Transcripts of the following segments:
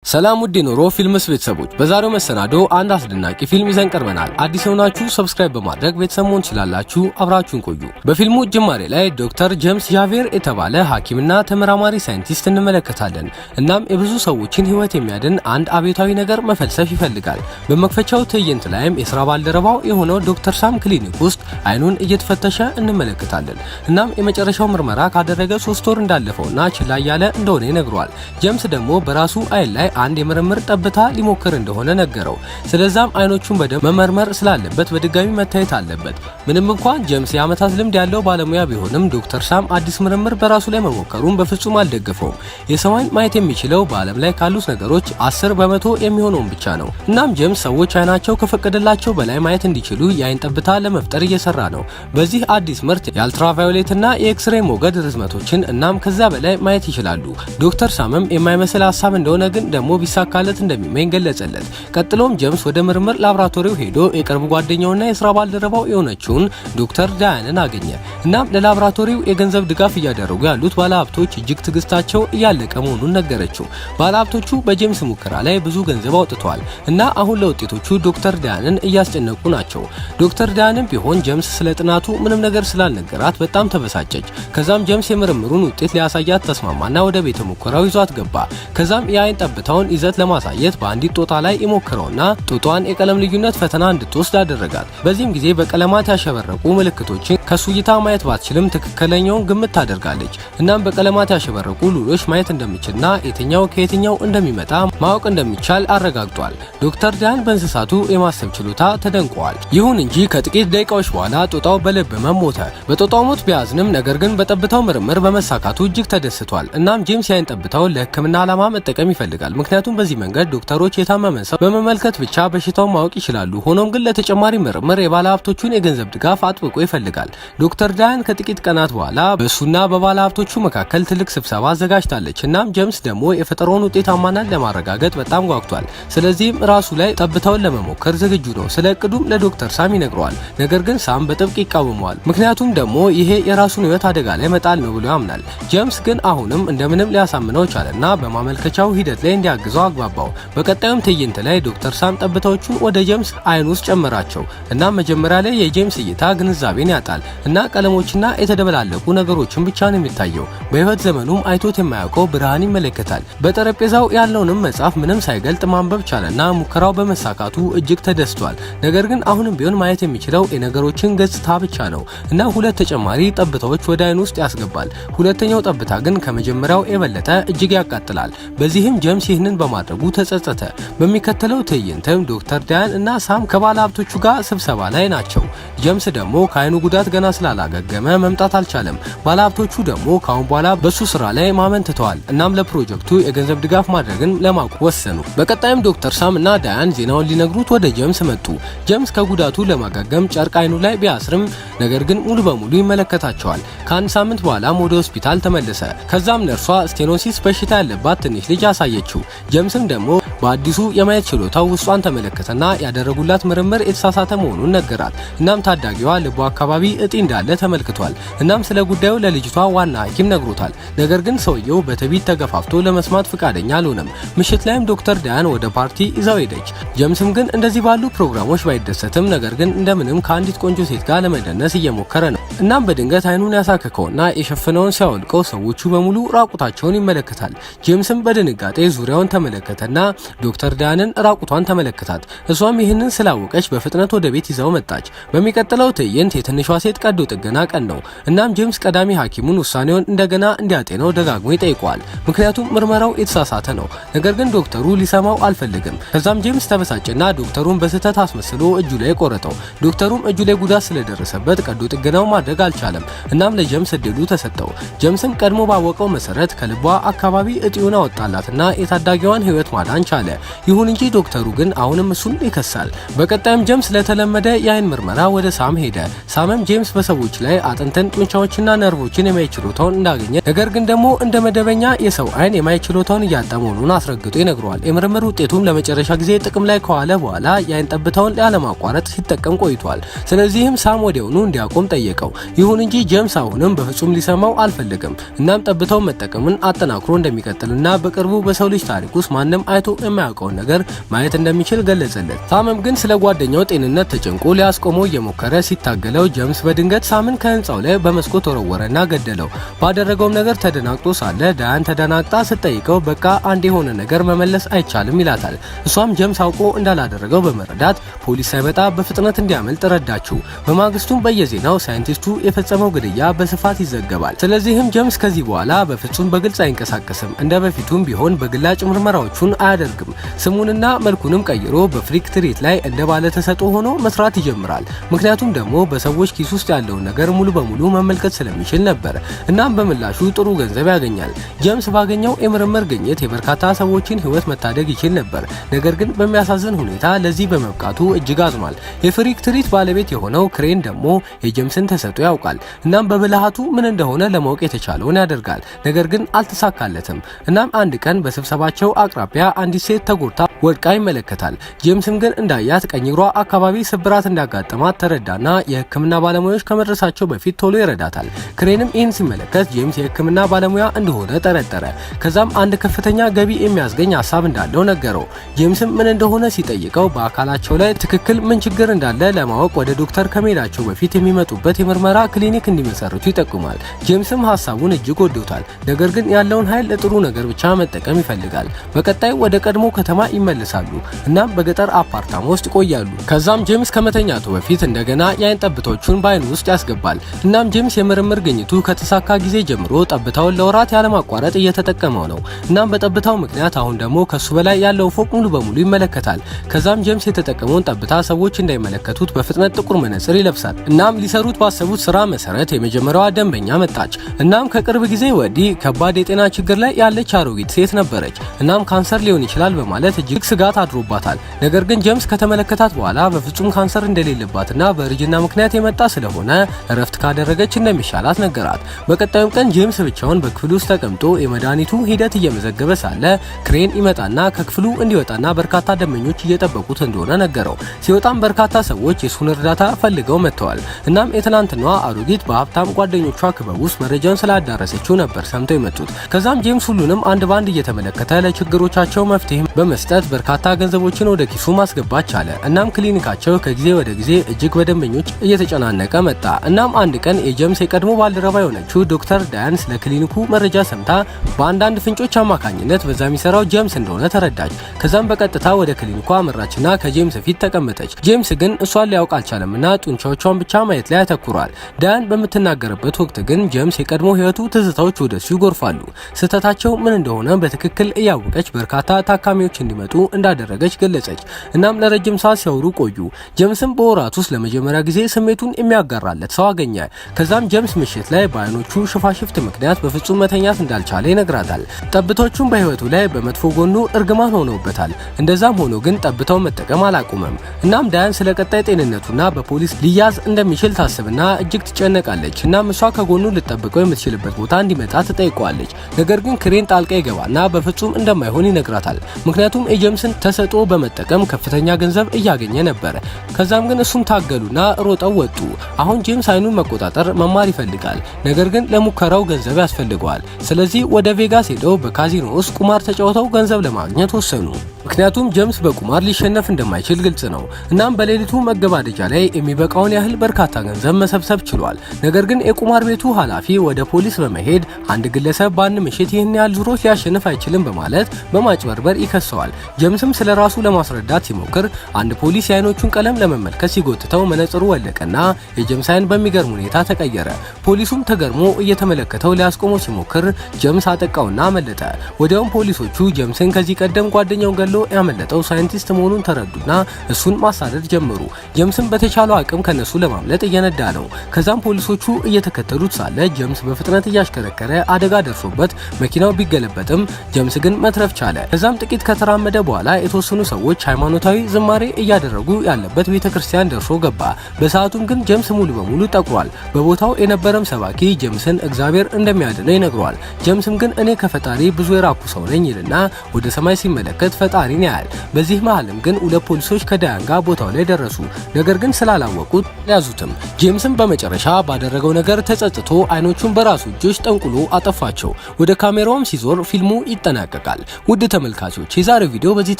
ሰላም ውድ ኖሮ ፊልምስ ቤተሰቦች በዛሬው መሰናዶ አንድ አስደናቂ ፊልም ይዘን ቀርበናል። አዲስ የሆናችሁ ሰብስክራይብ በማድረግ ቤተሰብ መሆን ትችላላችሁ። አብራችሁን ቆዩ። በፊልሙ ጅማሬ ላይ ዶክተር ጄምስ ዣቬር የተባለ ሐኪምና ተመራማሪ ሳይንቲስት እንመለከታለን። እናም የብዙ ሰዎችን ህይወት የሚያድን አንድ አብዮታዊ ነገር መፈልሰፍ ይፈልጋል። በመክፈቻው ትዕይንት ላይም የሥራ ባልደረባው የሆነው ዶክተር ሳም ክሊኒክ ውስጥ አይኑን እየተፈተሸ እንመለከታለን። እናም የመጨረሻው ምርመራ ካደረገ 3 ወር እንዳለፈውና ችላ ያለ እንደሆነ ይነግረዋል። ጄምስ ደግሞ በራሱ አይን ላይ አንድ የምርምር ጠብታ ሊሞክር እንደሆነ ነገረው። ስለዛም አይኖቹን በደንብ መመርመር ስላለበት በድጋሚ መታየት አለበት። ምንም እንኳን ጄምስ የዓመታት ልምድ ያለው ባለሙያ ቢሆንም ዶክተር ሳም አዲስ ምርምር በራሱ ላይ መሞከሩን በፍጹም አልደገፈውም። የሰው አይን ማየት የሚችለው በዓለም ላይ ካሉት ነገሮች 10% የሚሆነውን ብቻ ነው። እናም ጄምስ ሰዎች አይናቸው ከፈቀደላቸው በላይ ማየት እንዲችሉ የአይን ጠብታ ለመፍጠር እየሰራ ነው። በዚህ አዲስ ምርት የአልትራቫዮሌት እና የኤክስሬይ ሞገድ ርዝመቶችን እናም ከዛ በላይ ማየት ይችላሉ። ዶክተር ሳምም የማይመስል ሐሳብ እንደሆነ ግን ደግሞ ቢሳካለት እንደሚመኝ ገለጸለት። ቀጥሎም ጄምስ ወደ ምርምር ላብራቶሪው ሄዶ የቅርብ ጓደኛውና የሥራ ባልደረባው የሆነችውን ዶክተር ዳያንን አገኘ። እናም ለላብራቶሪው የገንዘብ ድጋፍ እያደረጉ ያሉት ባለሀብቶች እጅግ ትግስታቸው እያለቀ መሆኑን ነገረችው። ባለሀብቶቹ በጄምስ ሙከራ ላይ ብዙ ገንዘብ አውጥተዋል እና አሁን ለውጤቶቹ ዶክተር ዳያንን እያስጨነቁ ናቸው። ዶክተር ዳያንም ቢሆን ጄምስ ስለ ጥናቱ ምንም ነገር ስላልነገራት በጣም ተበሳጨች። ከዛም ጄምስ የምርምሩን ውጤት ሊያሳያት ተስማማና ወደ ቤተ ሙከራው ይዟት ገባ። ከዛም የአይን ጠብታውን ይዘት ለማሳየት በአንዲት ጦጣ ላይ ይሞክረውና ጦጣዋን የቀለም ልዩነት ፈተና እንድትወስድ አደረጋት። በዚህም ጊዜ በቀለማት ያሸበረቁ ምልክቶችን ከሱ እይታ ማየት ባትችልም ትክክለኛውን ግምት ታደርጋለች። እናም በቀለማት ያሸበረቁ ሉሎች ማየት እንደሚችልና የትኛው ከየትኛው እንደሚመጣ ማወቅ እንደሚቻል አረጋግጧል። ዶክተር ዳያን በእንስሳቱ የማሰብ ችሎታ ተደንቀዋል። ይሁን እንጂ ከጥቂት ደቂቃዎች በኋላ ጦጣው በልብ ህመም ሞተ። በጦጣው ሞት ቢያዝንም ነገር ግን በጠብታው ምርምር በመሳካቱ እጅግ ተደስቷል። እናም ጄምስ የአይን ጠብታውን ለሕክምና ዓላማ መጠቀም ይፈልጋል። ምክንያቱም በዚህ መንገድ ዶክተሮች የታመመን ሰው በመመልከት ብቻ በሽታውን ማወቅ ይችላሉ። ሆኖም ግን ለተጨማሪ ምርምር የባለሀብቶቹን የገንዘብ ድጋፍ አጥብቆ ይፈልጋል። ዶክተር ዳያን ከጥቂት ቀናት በኋላ በእሱና በባለሀብቶቹ መካከል ትልቅ ስብሰባ አዘጋጅታለች። እናም ጄምስ ደግሞ የፈጠራውን ውጤታማነት ለማረጋገጥ በጣም ጓጉቷል። ስለዚህም ራሱ ላይ ጠብታውን ለመሞከር ዝግጁ ነው። ስለ እቅዱም ለዶክተር ሳም ይነግረዋል። ነገር ግን ሳም በጥብቅ ይቃወመዋል። ምክንያቱም ደግሞ ይሄ የራሱን ህይወት አደጋ ላይ መጣል ነው ብሎ ያምናል። ጄምስ ግን አሁንም እንደምንም ሊያሳምነው ቻለና በማመልከቻው ሂደት ላይ እንዲያግዘው አግባባው። በቀጣዩም ትዕይንት ላይ ዶክተር ሳም ጠብታዎቹን ወደ ጄምስ አይን ውስጥ ጨመራቸው እና መጀመሪያ ላይ የጄምስ እይታ ግንዛቤን ያጣል እና ቀለሞችና የተደበላለቁ ነገሮችን ብቻ ነው የሚታየው። በህይወት ዘመኑም አይቶት የማያውቀው ብርሃን ይመለከታል። በጠረጴዛው ያለውንም መጽሐፍ ምንም ሳይገልጥ ማንበብ ቻለና ሙከራው በመሳካቱ እጅግ ተደስቷል። ነገር ግን አሁንም ቢሆን ማየት የሚችለው የነገሮችን ገጽታ ብቻ ነው እና 2 ተጨማሪ ጠብታዎች ወደ አይን ውስጥ ያስገባል። ሁለተኛው ጠብታ ግን ከመጀመሪያው የበለጠ እጅግ ያቃጥላል። በዚህም ጄምስ ይህንን በማድረጉ ተጸጸተ። በሚከተለው ትዕይንትም ዶክተር ዳያን እና ሳም ከባለሀብቶቹ ጋር ስብሰባ ላይ ናቸው። ጄምስ ደግሞ ከአይኑ ጉዳት ገና ስላላገገመ መምጣት አልቻለም። ባለሀብቶቹ ደግሞ ካሁን በኋላ በሱ ስራ ላይ ማመን ትተዋል። እናም ለፕሮጀክቱ የገንዘብ ድጋፍ ማድረግን ለማቆም ወሰኑ። በቀጣይም ዶክተር ሳም እና ዳያን ዜናውን ሊነግሩት ወደ ጄምስ መጡ። ጄምስ ከጉዳቱ ለማገገም ጨርቅ አይኑ ላይ ቢያስርም ነገር ግን ሙሉ በሙሉ ይመለከታቸዋል። ከአንድ ሳምንት በኋላም ወደ ሆስፒታል ተመለሰ። ከዛም ነርሷ ስቴኖሲስ በሽታ ያለባት ትንሽ ልጅ አሳየችው። ጄምስም ደግሞ በአዲሱ የማየት ችሎታው ውስጧን ተመለከተና ያደረጉላት ምርምር የተሳሳተ መሆኑን ነገራት። እናም ታዳጊዋ ልቧ አካባቢ እጢ እንዳለ ተመልክቷል። እናም ስለ ጉዳዩ ለልጅቷ ዋና ሐኪም ነግሮታል። ነገር ግን ሰውየው በትዕቢት ተገፋፍቶ ለመስማት ፈቃደኛ አልሆነም። ምሽት ላይም ዶክተር ዳያን ወደ ፓርቲ ይዛው ሄደች። ጄምስም ግን እንደዚህ ባሉ ፕሮግራሞች ባይደሰትም ነገር ግን እንደምንም ከአንዲት ቆንጆ ሴት ጋር ለመደነስ እየሞከረ ነው። እናም በድንገት አይኑን ያሳከከውና የሸፈነውን ሲያወልቀው ሰዎቹ በሙሉ ራቁታቸውን ይመለከታል። ጄምስም በድንጋጤ ዙሪያውን ተመለከተና ዶክተር ዳያንን ራቁቷን ተመለከታት። እሷም ይህንን ስላወቀች በፍጥነት ወደ ቤት ይዛው መጣች። በሚቀጥለው ትዕይንት የትንሿ ሴት ቀዶ ጥገና ቀን ነው። እናም ጄምስ ቀዳሚ ሐኪሙን ውሳኔውን እንደገና እንዲያጤነው ደጋግሞ ይጠይቀዋል። ምክንያቱም ምርመራው የተሳሳተ ነው። ነገር ግን ዶክተሩ ሊሰማው አልፈልግም። ከዛም ጄምስ ተበሳጨና ዶክተሩን በስህተት አስመስሎ እጁ ላይ ቆረጠው። ዶክተሩም እጁ ላይ ጉዳት ስለደረሰበት ቀዶ ጥገናው ማድረግ አልቻለም። እናም ለጄምስ እድሉ ተሰጠው። ጄምስም ቀድሞ ባወቀው መሰረት ከልቧ አካባቢ እጢውን አወጣላትና የታዳጊዋን ህይወት ማዳን ቻለ። ቻለ። ይሁን እንጂ ዶክተሩ ግን አሁንም እሱን ይከሳል። በቀጣይም ጄምስ ለተለመደ የአይን ምርመራ ወደ ሳም ሄደ። ሳምም ጄምስ በሰዎች ላይ አጥንትን፣ ጡንቻዎችና ነርቮችን የማየት ችሎታውን እንዳገኘ ነገር ግን ደግሞ እንደ መደበኛ የሰው አይን የማየት ችሎታውን እያጣ መሆኑን አስረግጦ ይነግረዋል። የምርምር ውጤቱም ለመጨረሻ ጊዜ ጥቅም ላይ ከዋለ በኋላ የአይን ጠብታውን ያለማቋረጥ ሲጠቀም ቆይቷል። ስለዚህም ሳም ወዲያውኑ እንዲያቆም ጠየቀው። ይሁን እንጂ ጄምስ አሁንም በፍጹም ሊሰማው አልፈለገም። እናም ጠብታውን መጠቀምን አጠናክሮ እንደሚቀጥልና በቅርቡ በሰው ልጅ ታሪክ ውስጥ ማንም አይቶ የማያውቀውን ነገር ማየት እንደሚችል ገለጸለት። ሳምም ግን ስለ ጓደኛው ጤንነት ተጨንቆ ሊያስቆመው እየሞከረ ሲታገለው ጄምስ በድንገት ሳምን ከህንጻው ላይ በመስኮት ወረወረና ገደለው። ባደረገውም ነገር ተደናግጦ ሳለ ዳያን ተደናግጣ ስትጠይቀው በቃ አንድ የሆነ ነገር መመለስ አይቻልም ይላታል። እሷም ጄምስ አውቆ እንዳላደረገው በመረዳት ፖሊስ ሳይመጣ በፍጥነት እንዲያመልጥ ረዳችው። በማግስቱም በየዜናው ሳይንቲስቱ የፈጸመው ግድያ በስፋት ይዘገባል። ስለዚህም ጄምስ ከዚህ በኋላ በፍጹም በግልጽ አይንቀሳቀስም። እንደ በፊቱም ቢሆን በግላጭ ምርመራዎቹን አያደርግም። ስሙንና መልኩንም ቀይሮ በፍሪክ ትርኢት ላይ እንደ ባለ ተሰጥኦ ሆኖ መስራት ይጀምራል። ምክንያቱም ደግሞ በሰዎች ኪስ ውስጥ ያለውን ነገር ሙሉ በሙሉ መመልከት ስለሚችል ነበር። እናም በምላሹ ጥሩ ገንዘብ ያገኛል። ጄምስ ባገኘው የምርምር ግኝት የበርካታ ሰዎችን ህይወት መታደግ ይችል ነበር። ነገር ግን በሚያሳዝን ሁኔታ ለዚህ በመብቃቱ እጅግ አዝኗል። የፍሪክ ትርኢት ባለቤት የሆነው ክሬን ደግሞ የጄምስን ተሰጥኦ ያውቃል። እናም በብልሃቱ ምን እንደሆነ ለማወቅ የተቻለውን ያደርጋል። ነገር ግን አልተሳካለትም። እናም አንድ ቀን በስብሰባቸው አቅራቢያ አንዲት ሴት ተጎድታ ወድቃ ይመለከታል። ጄምስም ግን እንዳያት ቀኝ እግሯ አካባቢ ስብራት እንዳጋጠማት ተረዳና የህክምና ባለሙያዎች ከመድረሳቸው በፊት ቶሎ ይረዳታል። ክሬንም ይህን ሲመለከት ጄምስ የህክምና ባለሙያ እንደሆነ ጠረጠረ። ከዛም አንድ ከፍተኛ ገቢ የሚያስገኝ ሀሳብ እንዳለው ነገረው። ጄምስም ምን እንደሆነ ሲጠይቀው በአካላቸው ላይ ትክክል ምን ችግር እንዳለ ለማወቅ ወደ ዶክተር ከመሄዳቸው በፊት የሚመጡበት የምርመራ ክሊኒክ እንዲመሰርቱ ይጠቁማል። ጄምስም ሀሳቡን እጅግ ወዶታል። ነገር ግን ያለውን ኃይል ለጥሩ ነገር ብቻ መጠቀም ይፈልጋል። በቀጣይ ወደ ቀድሞ ከተማ ይመለሳሉ። እናም በገጠር አፓርታማ ውስጥ ይቆያሉ። ከዛም ጄምስ ከመተኛቱ በፊት እንደገና የአይን ጠብታዎቹን በአይኑ ውስጥ ያስገባል። እናም ጄምስ የምርምር ግኝቱ ከተሳካ ጊዜ ጀምሮ ጠብታውን ለወራት ያለማቋረጥ እየተጠቀመው ነው። እናም በጠብታው ምክንያት አሁን ደግሞ ከሱ በላይ ያለው ፎቅ ሙሉ በሙሉ ይመለከታል። ከዛም ጄምስ የተጠቀመውን ጠብታ ሰዎች እንዳይመለከቱት በፍጥነት ጥቁር መነጽር ይለብሳል። እናም ሊሰሩት ባሰቡት ስራ መሰረት የመጀመሪያዋ ደንበኛ መጣች። እናም ከቅርብ ጊዜ ወዲህ ከባድ የጤና ችግር ላይ ያለች አሮጊት ሴት ነበረች። እናም ካንሰር ሊሆን ይችላል በማለት እጅግ ስጋት አድሮባታል። ነገር ግን ጄምስ ከተመለከታት በኋላ በፍጹም ካንሰር እንደሌለባትና በእርጅና ምክንያት የመጣ ስለሆነ እረፍት ካደረገች እንደሚሻላት ነገራት። በቀጣዩም ቀን ጄምስ ብቻውን በክፍሉ ውስጥ ተቀምጦ የመድኃኒቱ ሂደት እየመዘገበ ሳለ ክሬን ይመጣና ከክፍሉ እንዲወጣና በርካታ ደንበኞች እየጠበቁት እንደሆነ ነገረው። ሲወጣም በርካታ ሰዎች የሱን እርዳታ ፈልገው መጥተዋል። እናም የትናንትናዋ አሮጊት በሀብታም ጓደኞቿ ክበብ ውስጥ መረጃውን ስላዳረሰችው ነበር ሰምተው የመጡት። ከዛም ጄምስ ሁሉንም አንድ ባንድ እየተመለከተ ለችግሮቻቸው መፍትሄ በመስጠት በርካታ ገንዘቦችን ወደ ኪሱ ማስገባት ቻለ። እናም ክሊኒካቸው ከጊዜ ወደ ጊዜ እጅግ በደንበኞች እየተጨናነቀ መጣ። እናም አንድ ቀን የጄምስ የቀድሞ ባልደረባ የሆነችው ዶክተር ዳያን ስለ ክሊኒኩ መረጃ ሰምታ በአንዳንድ ፍንጮች አማካኝነት በዛ የሚሰራው ጄምስ እንደሆነ ተረዳች። ከዛም በቀጥታ ወደ ክሊኒኩ አመራችና ከጄምስ ፊት ተቀመጠች። ጄምስ ግን እሷን ሊያውቅ አልቻለምና ጡንቻዎቿን ብቻ ማየት ላይ ያተኩራል። ዳያን በምትናገርበት ወቅት ግን ጄምስ የቀድሞ ህይወቱ ትዝታዎች ወደሱ ይጎርፋሉ። ስህተታቸው ምን እንደሆነ በትክክል እያወቀች በርካታ ታካሚዎች እንዲመጡ እንዳደረገች ገለጸች። እናም ለረጅም ሰዓት ሲያወሩ ቆዩ። ጄምስም በወራት ውስጥ ለመጀመሪያ ጊዜ ስሜቱን የሚያጋራለት ሰው አገኘ። ከዛም ጄምስ ምሽት ላይ በአይኖቹ ሽፋሽፍት ምክንያት በፍጹም መተኛት እንዳልቻለ ይነግራታል። ጠብቶቹም በህይወቱ ላይ በመጥፎ ጎኑ እርግማን ሆነውበታል። እንደዛም ሆኖ ግን ጠብታውን መጠቀም አላቆመም። እናም ዳያን ስለ ቀጣይ ጤንነቱና በፖሊስ ሊያዝ እንደሚችል ታስብና እጅግ ትጨነቃለች። እናም እሷ ከጎኑ ልጠብቀው የምትችልበት ቦታ እንዲመጣ ትጠይቀዋለች። ነገር ግን ክሬን ጣልቃ ይገባና በፍጹም እንደማይሆን ይነግራታል። ምክንያቱም የጄምስን ተሰጥኦ በመጠቀም ከፍተኛ ገንዘብ እያገኘ ነበር። ከዛም ግን እሱም ታገሉና ሮጠው ወጡ። አሁን ጄምስ አይኑን መቆጣጠር መማር ይፈልጋል። ነገር ግን ለሙከራው ገንዘብ ያስፈልገዋል። ስለዚህ ወደ ቬጋስ ሄደው በካዚኖ ውስጥ ቁማር ተጫውተው ገንዘብ ለማግኘት ወሰኑ። ምክንያቱም ጄምስ በቁማር ሊሸነፍ እንደማይችል ግልጽ ነው። እናም በሌሊቱ መገባደጃ ላይ የሚበቃውን ያህል በርካታ ገንዘብ መሰብሰብ ችሏል። ነገር ግን የቁማር ቤቱ ኃላፊ ወደ ፖሊስ በመሄድ አንድ ግለሰብ በአንድ ምሽት ይህን ያህል ዙሮች ሊያሸንፍ አይችልም በማለት በማጭበርበር ይከሰዋል። ጄምስም ስለ ራሱ ለማስረዳት ሲሞክር አንድ ፖሊስ የአይኖቹን ቀለም ለመመልከት ሲጎትተው መነጽሩ ወለቀና የጄምስ አይን በሚገርም ሁኔታ ተቀየረ። ፖሊሱም ተገርሞ እየተመለከተው ሊያስቆመው ሲሞክር ጄምስ አጠቃውና አመለጠ። ወዲያውም ፖሊሶቹ ጄምስን ከዚህ ቀደም ጓደኛውን ገሎ ያመለጠው ሳይንቲስት መሆኑን ተረዱና እሱን ማሳደድ ጀመሩ። ጄምስም በተቻለው አቅም ከነሱ ለማምለጥ እየነዳ ነው። ከዛም ፖሊሶቹ እየተከተሉት ሳለ ጄምስ በፍጥነት እያሽከረከረ አደጋ ደርሶበት መኪናው ቢገለበጥም ጄምስ ግን መትረፍ ቻለ። ከዛም ጥቂት ከተራመደ በኋላ የተወሰኑ ሰዎች ሃይማኖታዊ ዝማሬ እያደረጉ ያለበት ቤተክርስቲያን ደርሶ ገባ። በሰዓቱም ግን ጄምስ ሙሉ በሙሉ ጠቁሯል። በቦታው የነበረም ሰባኪ ጄምስን እግዚአብሔር እንደሚያድነው ይነግረዋል። ጄምስም ግን እኔ ከፈጣሪ ብዙ የራኩ ሰው ነኝ ይልና ወደ ሰማይ ሲመለከት ፈጣሪን ያያል። በዚህ መሃልም ግን ሁለት ፖሊሶች ከዳያን ጋር ቦታው ላይ ደረሱ። ነገር ግን ስላላወቁት ያዙትም። ጄምስም በመጨረሻ ባደረገው ነገር ተጸጽቶ አይኖቹን በራሱ እጆች ጠንቁሎ አጠፋቸው። ወደ ካሜራውም ሲዞር ፊልሙ ይጠናቀቃል። ውድ ተመልካቾች የዛሬው ቪዲዮ በዚህ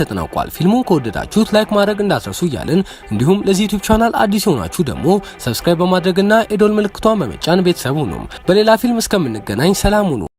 ተጠናቋል። ፊልሙን ከወደዳችሁት ላይክ ማድረግ እንዳትረሱ እያልን እንዲሁም ለዚህ ዩቲዩብ ቻናል አዲስ የሆናችሁ ደግሞ ሰብስክራይብ በማድረግና የደወል ምልክቷን በመጫን ቤተሰብ ሁኑ። በሌላ ፊልም እስከምንገናኝ ሰላም ሁኑ።